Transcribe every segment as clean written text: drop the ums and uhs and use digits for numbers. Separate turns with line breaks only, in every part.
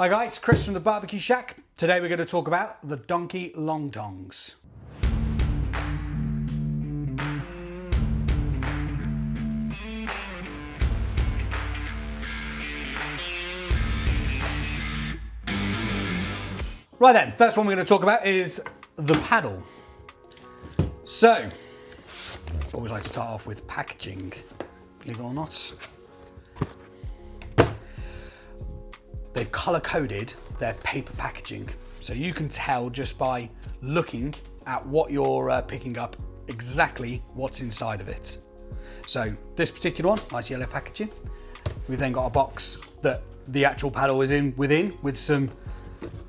Hi guys, Chris from the BBQ Shack. Today we're going to talk about the Donkey Long Tongs. Right then, first one we're going to talk about is the paddle. So, always like to start off with packaging, believe it or not. They've color coded their paper packaging. So you can tell just by looking at what you're picking up exactly what's inside of it. So this particular one, nice yellow packaging. We've then got a box that the actual paddle is within with some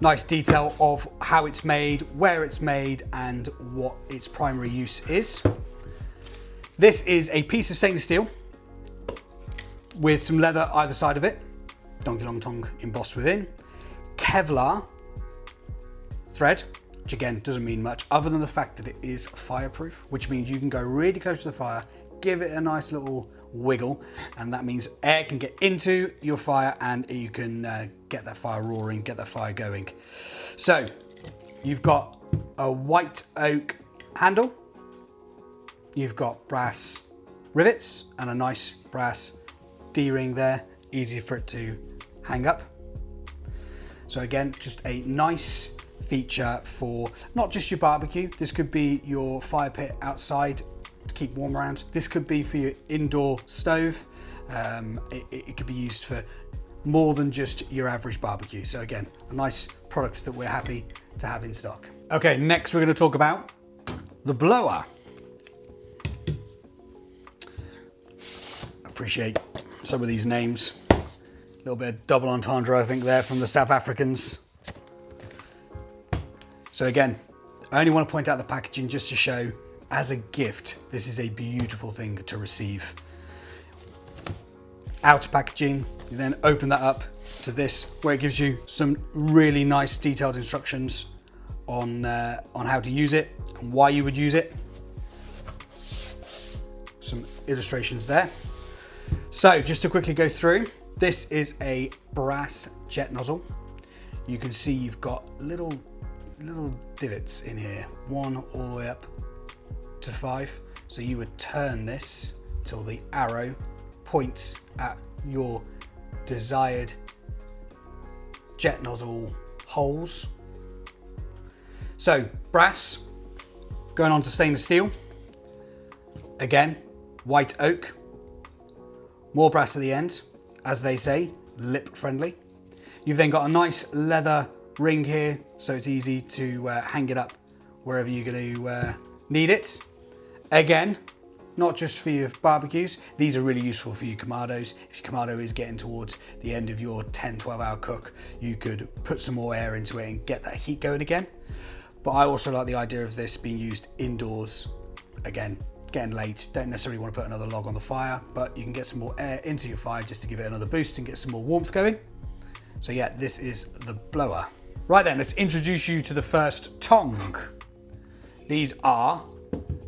nice detail of how it's made, where it's made, and what its primary use is. This is a piece of stainless steel with some leather either side of it. Donkey Long Tong embossed within. Kevlar thread, which again doesn't mean much other than the fact that it is fireproof, which means you can go really close to the fire, give it a nice little wiggle, and that means air can get into your fire and you can get that fire roaring, get that fire going. So you've got a white oak handle, you've got brass rivets and a nice brass D-ring there, easy for it to hang up. So again, just a nice feature for not just your barbecue. This could be your fire pit outside to keep warm around. This could be for your indoor stove. It could be used for more than just your average barbecue. So again, a nice product that we're happy to have in stock. Okay, next we're going to talk about the blower. Appreciate some of these names. A little bit of double entendre, I think, there from the South Africans. So again, I only want to point out the packaging just to show, as a gift, this is a beautiful thing to receive. Outer packaging, you then open that up to this, where it gives you some really nice detailed instructions on how to use it and why you would use it. Some illustrations there. So just to quickly go through, this is a brass jet nozzle. You can see you've got little divots in here, 1 all the way up to 5. So you would turn this till the arrow points at your desired jet nozzle holes. So brass, going on to stainless steel. Again, white oak, more brass at the end. As they say, lip friendly. You've then got a nice leather ring here, so it's easy to hang it up wherever you're going to need it. Again, not just for your barbecues, these are really useful for your Kamados. If your Kamado is getting towards the end of your 10-12 hour cook, you could put some more air into it and get that heat going again. But I also like the idea of this being used indoors. Again, getting late, don't necessarily want to put another log on the fire, but you can get some more air into your fire just to give it another boost and get some more warmth going. So yeah, this is the blower. Right then, let's introduce you to the first tong. These are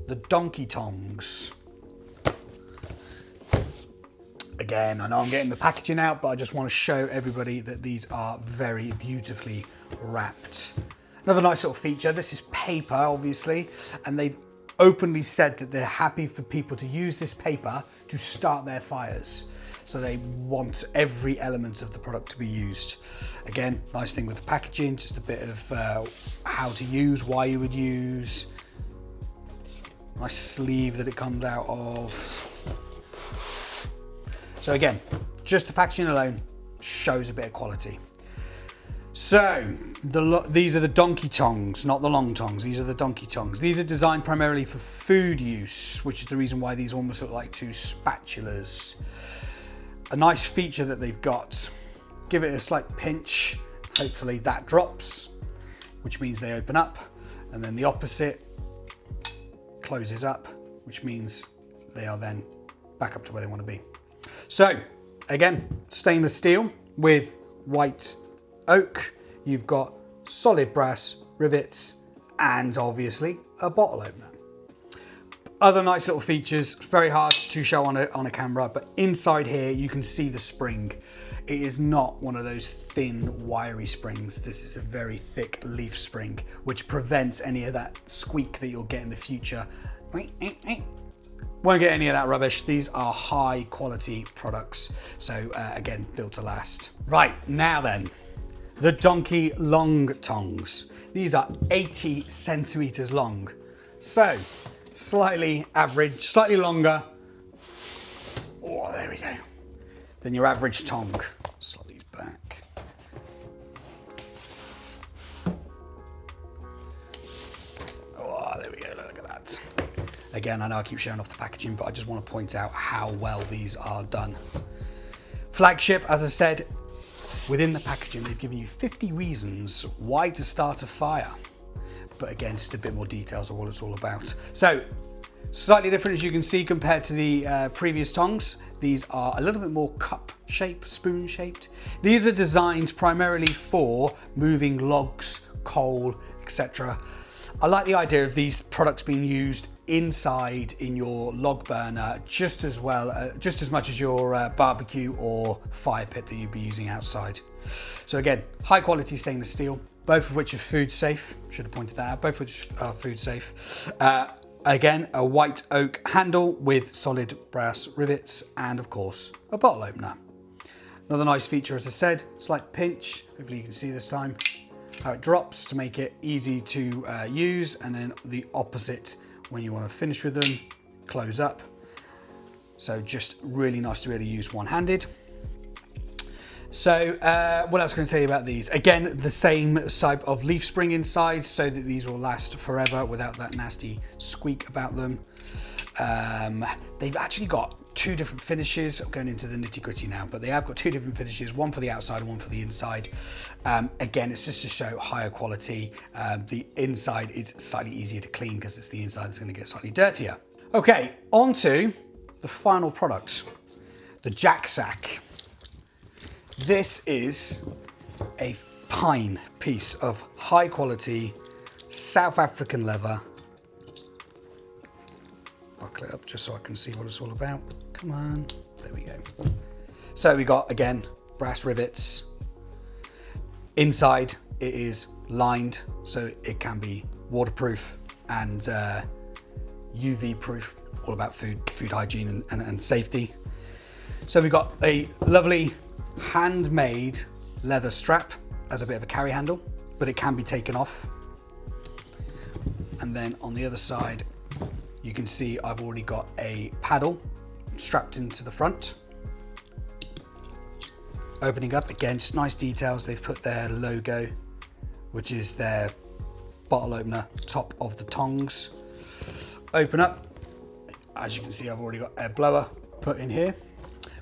the Donkey Tongs. Again, I know I'm getting the packaging out, but I just want to show everybody that these are very beautifully wrapped. Another nice little feature, this is paper obviously, and they've openly said that they're happy for people to use this paper to start their fires. So they want every element of the product to be used. Again, nice thing with the packaging, just a bit of how to use, why you would use. Nice sleeve that it comes out of. So again, just the packaging alone shows a bit of quality. So, these are the Donkey Tongs, not the Long Tongs. These are the Donkey Tongs. These are designed primarily for food use, which is the reason why these almost look like 2 spatulas. A nice feature that they've got, give it a slight pinch, hopefully that drops, which means they open up, and then the opposite closes up, which means they are then back up to where they want to be. So, again, stainless steel with white oak, you've got solid brass rivets, and obviously a bottle opener. Other nice little features, very hard to show on a camera, but inside here you can see the spring. It is not one of those thin, wiry springs. This is a very thick leaf spring, which prevents any of that squeak that you'll get in the future. Won't get any of that rubbish. These are high quality products. So again, built to last. Right, now then, the Donkey Long Tongs. These are 80 centimeters long. So slightly average, slightly longer. Oh, there we go. Than your average tong. Slot these back. Oh, there we go, look at that. Again, I know I keep showing off the packaging, but I just want to point out how well these are done. Flagship, as I said, within the packaging, they've given you 50 reasons why to start a fire. But again, just a bit more details of what it's all about. So, slightly different, as you can see, compared to the previous tongs. These are a little bit more cup shaped, spoon shaped. These are designed primarily for moving logs, coal, etc. I like the idea of these products being used inside in your log burner just as much as your barbecue or fire pit that you'd be using outside. So again, high quality stainless steel, both of which are food safe. Should have pointed that out, both of which are food safe. Again, a white oak handle with solid brass rivets and of course a bottle opener. Another nice feature, as I said, slight pinch, hopefully you can see this time, how it drops to make it easy to use, and then the opposite when you want to finish with them, close up. So just really nice to be able to use one-handed. So what else can I tell you about these? Again, the same type of leaf spring inside so that these will last forever without that nasty squeak about them. They've actually got two different finishes. I'm going into the nitty gritty now, but they have got two different finishes, one for the outside and one for the inside. Again, it's just to show higher quality. The inside is slightly easier to clean because it's the inside that's going to get slightly dirtier. Okay, on to the final product, the jacksack. This is a fine piece of high quality South African leather. Buckle it up just so I can see what it's all about. Come on, there we go. So we got, again, brass rivets. Inside it is lined so it can be waterproof and UV proof, all about food hygiene and safety. So we've got a lovely handmade leather strap as a bit of a carry handle, but it can be taken off. And then on the other side, you can see I've already got a paddle strapped into the front. Opening up, again, just nice details. They've put their logo, which is their bottle opener, top of the tongs. Open up, as you can see, I've already got a blower put in here,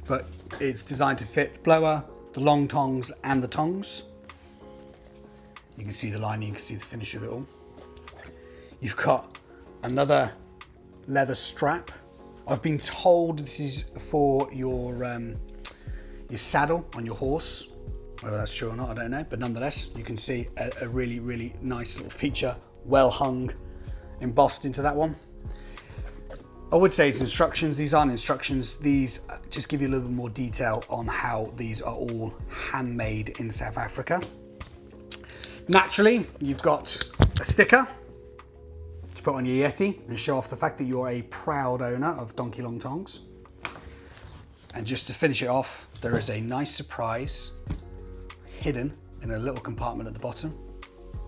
but it's designed to fit the blower, the long tongs and the tongs. You can see the lining, you can see the finish of it all. You've got another leather strap. I've been told this is for your saddle on your horse. Whether that's true or not, I don't know, but nonetheless, you can see a really, really nice little feature, well hung, embossed into that one. I would say it's instructions. These aren't instructions. These just give you a little bit more detail on how these are all handmade in South Africa. Naturally, you've got a sticker to put on your Yeti and show off the fact that you're a proud owner of Donkey Long Tongs. And just to finish it off, there is a nice surprise hidden in a little compartment at the bottom,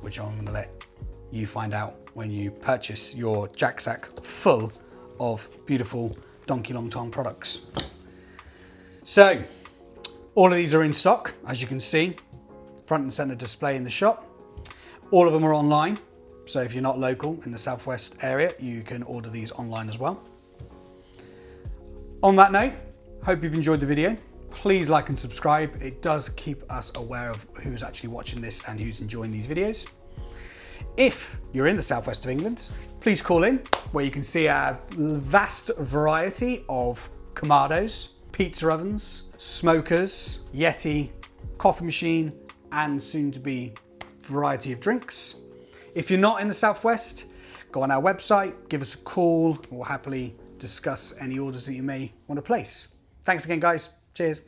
which I'm going to let you find out when you purchase your jacksack full of beautiful Donkey Long Tong products. So all of these are in stock, as you can see, front and center display in the shop. All of them are online, so if you're not local in the Southwest area, you can order these online as well. On that note, hope you've enjoyed the video. Please like and subscribe. It does keep us aware of who's actually watching this and who's enjoying these videos. If you're in the Southwest of England, please call in, where you can see our vast variety of Kamados, pizza ovens, smokers, Yeti, coffee machine, and soon to be variety of drinks. If you're not in the Southwest, go on our website, give us a call. We'll happily discuss any orders that you may want to place. Thanks again, guys. Cheers.